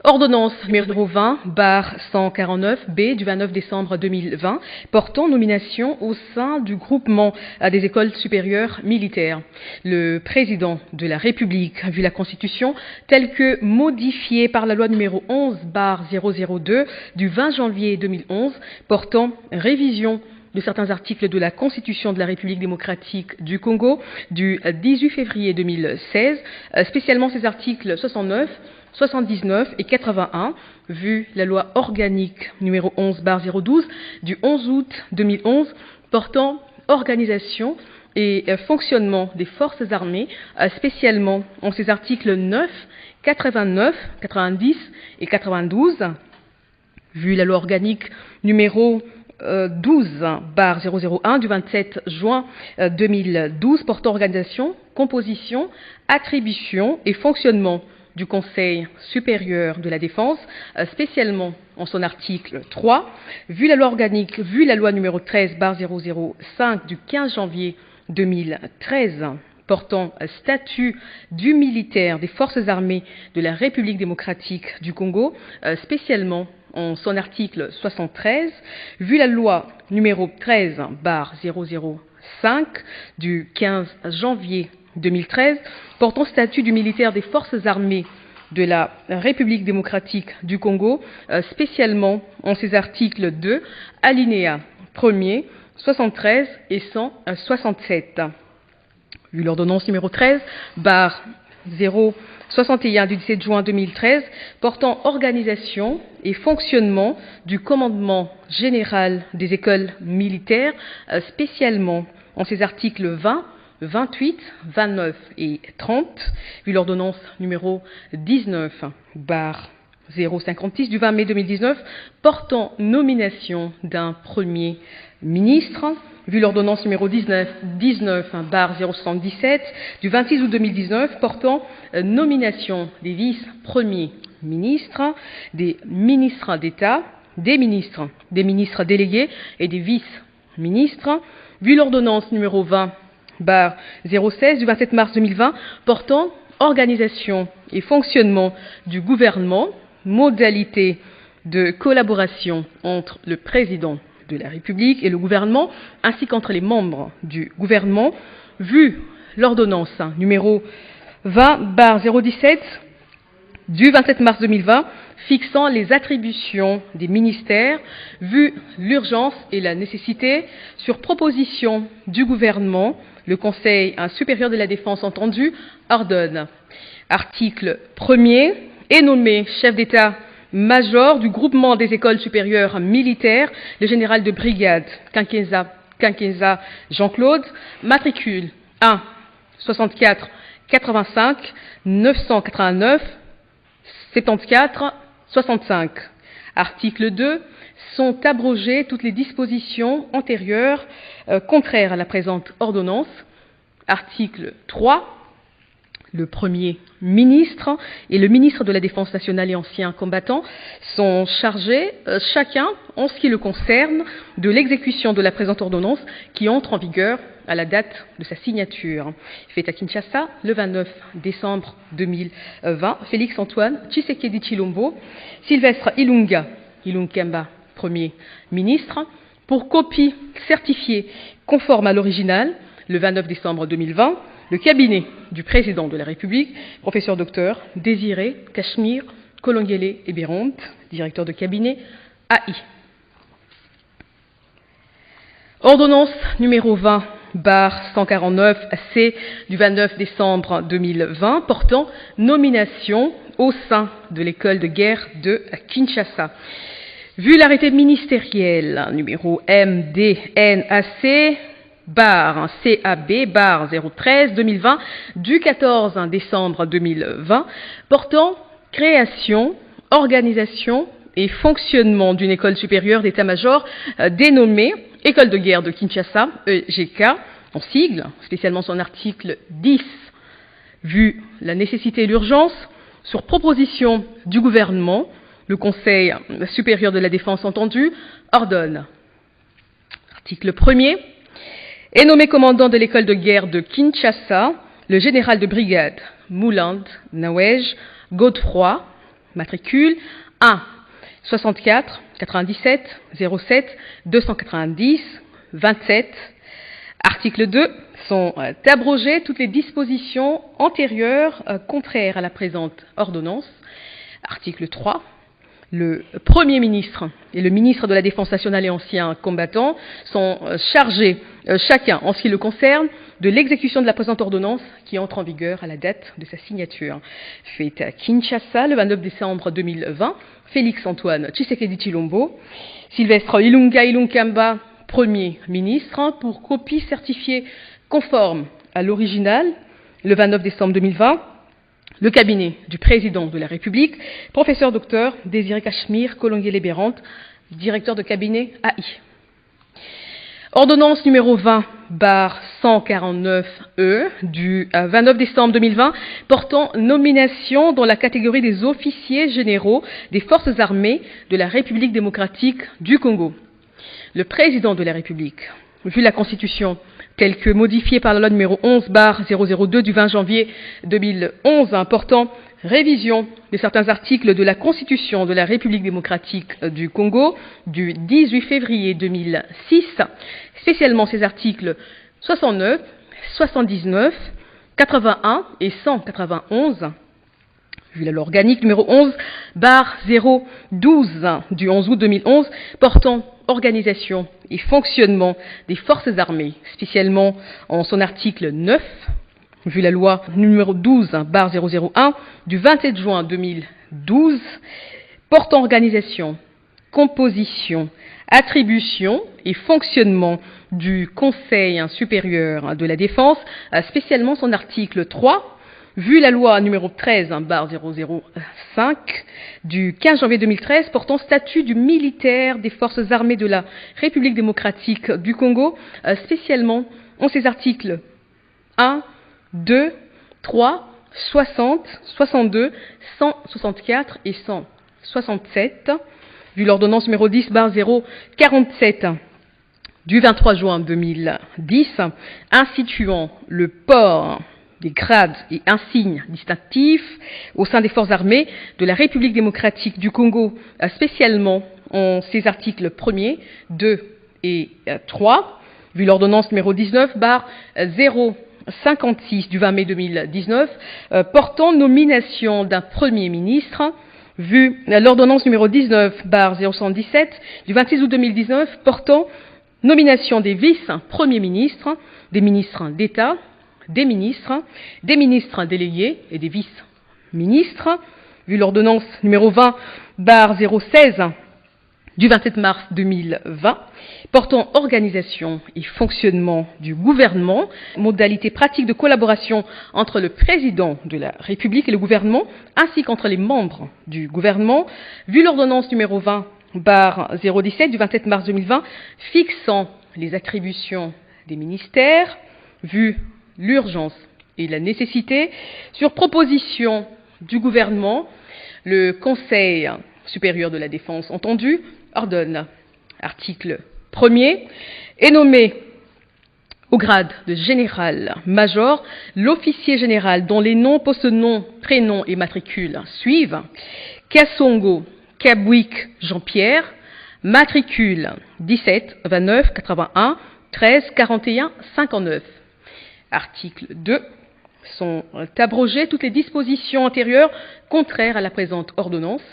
Ordonnance numéro 20/149-B du 29 décembre 2020 portant nomination au sein du groupement des écoles supérieures militaires. Le président de la République, vu la Constitution telle que modifiée par la loi numéro 11/002 du 20 janvier 2011 portant révision de certains articles de la Constitution de la République démocratique du Congo du 18 février 2016, spécialement ces articles 69, 79 et 81, vu la loi organique numéro 11/012 du 11 août 2011 portant organisation et fonctionnement des forces armées, spécialement en ses articles 9, 89, 90 et 92, vu la loi organique numéro 12/001 du 27 juin 2012 portant organisation, composition, attribution et fonctionnement du Conseil supérieur de la défense, spécialement en son article 3, vu la loi organique, vu la loi numéro 13/005 du 15 janvier 2013 portant statut du militaire des forces armées de la République démocratique du Congo, spécialement en son article 73, vu la loi numéro 13/005 du 15 janvier 2013 portant statut du militaire des forces armées de la République démocratique du Congo, spécialement en ses articles 2, alinéa 1er, 73 et 167. Vu l'ordonnance numéro 13/061 du 17 juin 2013 portant organisation et fonctionnement du commandement général des écoles militaires, spécialement en ses articles 20, 28, 29 et 30, vu l'ordonnance numéro 19/056 du 20 mai 2019 portant nomination d'un Premier ministre, vu l'ordonnance numéro 19/077 du 26 août 2019 portant nomination des vice-premiers ministres, des ministres d'État, des ministres délégués et des vice-ministres, vu l'ordonnance numéro 20/016 du 27 mars 2020 portant organisation et fonctionnement du gouvernement, modalités de collaboration entre le président de la République et le gouvernement, ainsi qu'entre les membres du gouvernement, vu l'ordonnance numéro 20/017 du 27 mars 2020 fixant les attributions des ministères, vu l'urgence et la nécessité, sur proposition du gouvernement, le Conseil supérieur de la défense entendu ordonne. Article 1er, est nommé chef d'état-major du groupement des écoles supérieures militaires, le général de brigade Quinquenza Jean-Claude, matricule 1 64 85 989 74 65. Article 2. Sont abrogées toutes les dispositions antérieures contraires à la présente ordonnance. Article 3. Le Premier ministre et le ministre de la Défense nationale et anciens combattants sont chargés, chacun en ce qui le concerne, de l'exécution de la présente ordonnance qui entre en vigueur à la date de sa signature. Fait à Kinshasa le 29 décembre 2020, Félix-Antoine Tshisekedi Tshilombo, Sylvestre Ilunkemba, Premier ministre, pour copie certifiée conforme à l'original le 29 décembre 2020, le cabinet du président de la République, professeur docteur Désiré Cachemire Kolongele Eberonte, directeur de cabinet AI. Ordonnance numéro 20/149-C du 29 décembre 2020 portant nomination au sein de l'école de guerre de Kinshasa. Vu l'arrêté ministériel numéro MDNAC CAB/013-2020 du 14 décembre 2020 portant création, organisation et fonctionnement d'une école supérieure d'état-major dénommée École de guerre de Kinshasa, EGK, en sigle, spécialement son article 10, vu la nécessité et l'urgence, sur proposition du gouvernement, le Conseil supérieur de la défense entendu, ordonne. Article 1er. Est nommé commandant de l'école de guerre de Kinshasa le général de brigade Mouland Nawej Godefroy matricule 1 64 97 07 290 27. Article 2. Sont abrogées toutes les dispositions antérieures contraires à la présente ordonnance. Article 3. Le Premier ministre et le ministre de la Défense nationale et anciens combattants sont chargés, chacun en ce qui le concerne, de l'exécution de la présente ordonnance qui entre en vigueur à la date de sa signature. Fait à Kinshasa le 29 décembre 2020, Félix Antoine Tshisekedi Tshilombo, Sylvestre Ilunga Ilunkamba, Premier ministre, pour copie certifiée conforme à l'original, le 29 décembre 2020, le cabinet du président de la République, professeur docteur Désiré Cachemire Kolonguele-Bérante, directeur de cabinet AI. Ordonnance numéro 20/149-E du 29 décembre 2020 portant nomination dans la catégorie des officiers généraux des forces armées de la République démocratique du Congo. Le président de la République, vu la Constitution telle que modifiée par la loi numéro 11/002 du 20 janvier 2011 portant révision de certains articles de la Constitution de la République démocratique du Congo du 18 février 2006, spécialement ces articles 69, 79, 81 et 191, vu la loi organique numéro 11/012 du 11 août 2011 portant organisation et fonctionnement des forces armées, spécialement en son article 9, vu la loi numéro 12/001 du 27 juin 2012, portant organisation, composition, attribution et fonctionnement du Conseil supérieur de la défense, spécialement son article 3, vu la loi numéro 13/005 du 15 janvier 2013 portant statut du militaire des forces armées de la République démocratique du Congo, spécialement en ses articles 1, 2, 3, 60, 62, 164 et 167, vu l'ordonnance numéro 10/047 du 23 juin 2010, instituant le port des grades et insignes distinctifs au sein des forces armées de la République démocratique du Congo, spécialement en ses articles 1er, 2 et 3, vu l'ordonnance numéro 19/056 du 20 mai 2019, portant nomination d'un Premier ministre, vu l'ordonnance numéro 19/077 du 26 août 2019, portant nomination des vice-premiers ministres, des ministres d'État, des ministres délégués et des vice-ministres, vu l'ordonnance numéro 20/016 du 27 mars 2020, portant organisation et fonctionnement du gouvernement, modalités pratiques de collaboration entre le président de la République et le gouvernement, ainsi qu'entre les membres du gouvernement, vu l'ordonnance numéro 20/017 du 27 mars 2020, fixant les attributions des ministères, vu l'urgence et la nécessité, sur proposition du gouvernement, le Conseil supérieur de la défense entendu ordonne, article 1er, est nommé au grade de général-major l'officier général dont les noms, poste-noms, prénoms et matricules suivent: Kassongo Kabwik Jean-Pierre, matricule 17 29 81 13 41 59. Article 2. Sont abrogées toutes les dispositions antérieures contraires à la présente ordonnance.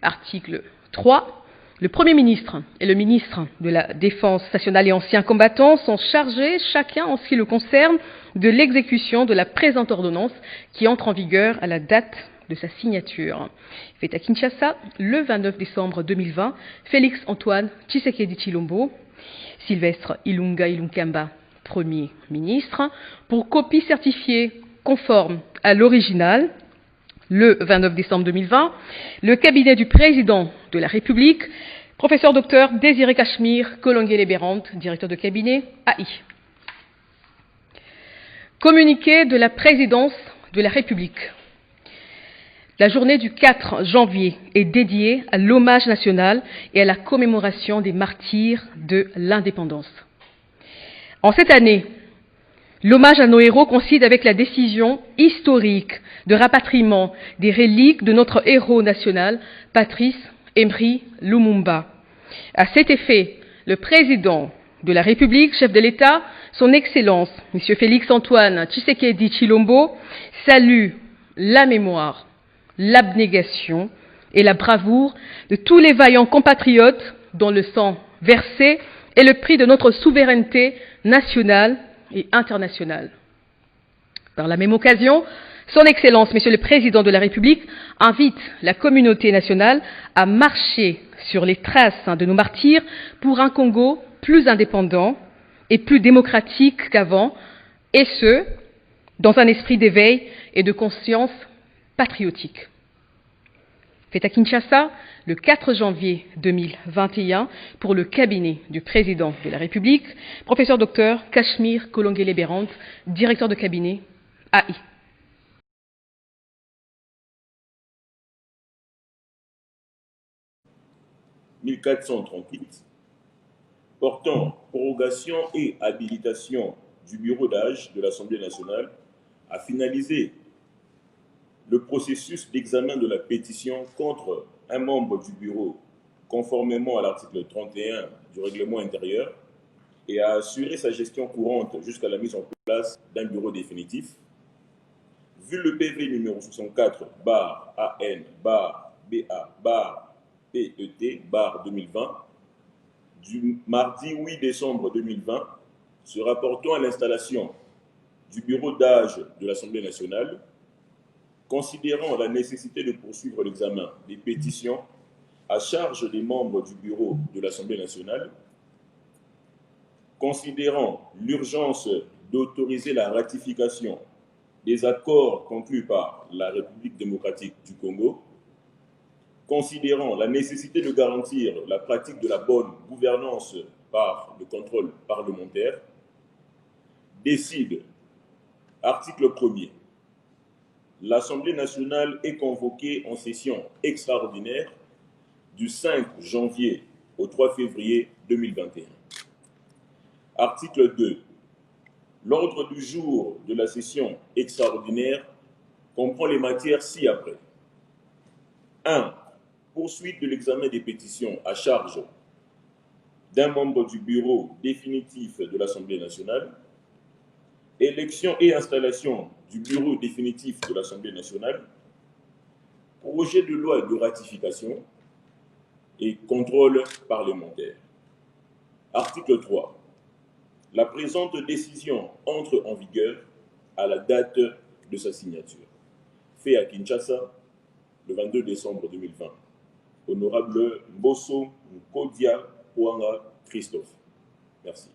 Article 3. Le Premier ministre et le ministre de la Défense nationale et anciens combattants sont chargés, chacun en ce qui le concerne, de l'exécution de la présente ordonnance qui entre en vigueur à la date de sa signature. Fait à Kinshasa le 29 décembre 2020, Félix Antoine Tshisekedi Tshilombo, Sylvestre Ilunga Ilunkamba, Premier ministre, pour copie certifiée conforme à l'original, le 29 décembre 2020, le cabinet du président de la République, professeur docteur Désiré Cachemire Kolonguele-Bérante, directeur de cabinet AI. Communiqué de la présidence de la République. La journée du 4 janvier est dédiée à l'hommage national et à la commémoration des martyrs de l'indépendance. En cette année L'hommage à nos héros coïncide avec la décision historique de rapatriement des reliques de notre héros national, Patrice Emery Lumumba. À cet effet, le président de la République, chef de l'État, son Excellence, M. Félix-Antoine Tshisekedi Tshilombo, salue la mémoire, l'abnégation et la bravoure de tous les vaillants compatriotes dont le sang versé est le prix de notre souveraineté nationale et internationale. Par la même occasion, son Excellence, Monsieur le Président de la République, invite la communauté nationale à marcher sur les traces de nos martyrs pour un Congo plus indépendant et plus démocratique qu'avant, et ce, dans un esprit d'éveil et de conscience patriotique. Fait à Kinshasa le 4 janvier 2021 pour le cabinet du président de la République, professeur docteur Cachemire Kolongele-Bérante, directeur de cabinet AI. « 1438 portant prorogation et habilitation du bureau d'âge de l'Assemblée nationale à finaliser le processus d'examen de la pétition contre un membre du bureau conformément à l'article 31 du règlement intérieur et à assurer sa gestion courante jusqu'à la mise en place d'un bureau définitif. Vu le PV numéro 64-AN-BA-PET-2020 du mardi 8 décembre 2020 se rapportant à l'installation du bureau d'âge de l'Assemblée nationale, considérant la nécessité de poursuivre l'examen des pétitions à charge des membres du bureau de l'Assemblée nationale, considérant l'urgence d'autoriser la ratification des accords conclus par la République démocratique du Congo, considérant la nécessité de garantir la pratique de la bonne gouvernance par le contrôle parlementaire, décide, article 1er, l'Assemblée nationale est convoquée en session extraordinaire du 5 janvier au 3 février 2021. Article 2. L'ordre du jour de la session extraordinaire comprend les matières ci-après. 1. Poursuite de l'examen des pétitions à charge d'un membre du bureau définitif de l'Assemblée nationale. Élection et installation du bureau définitif de l'Assemblée nationale. Projet de loi de ratification et contrôle parlementaire. Article 3. La présente décision entre en vigueur à la date de sa signature. Fait à Kinshasa, le 22 décembre 2020. Honorable Mbosso Nkodia Ouanga Christophe. Merci.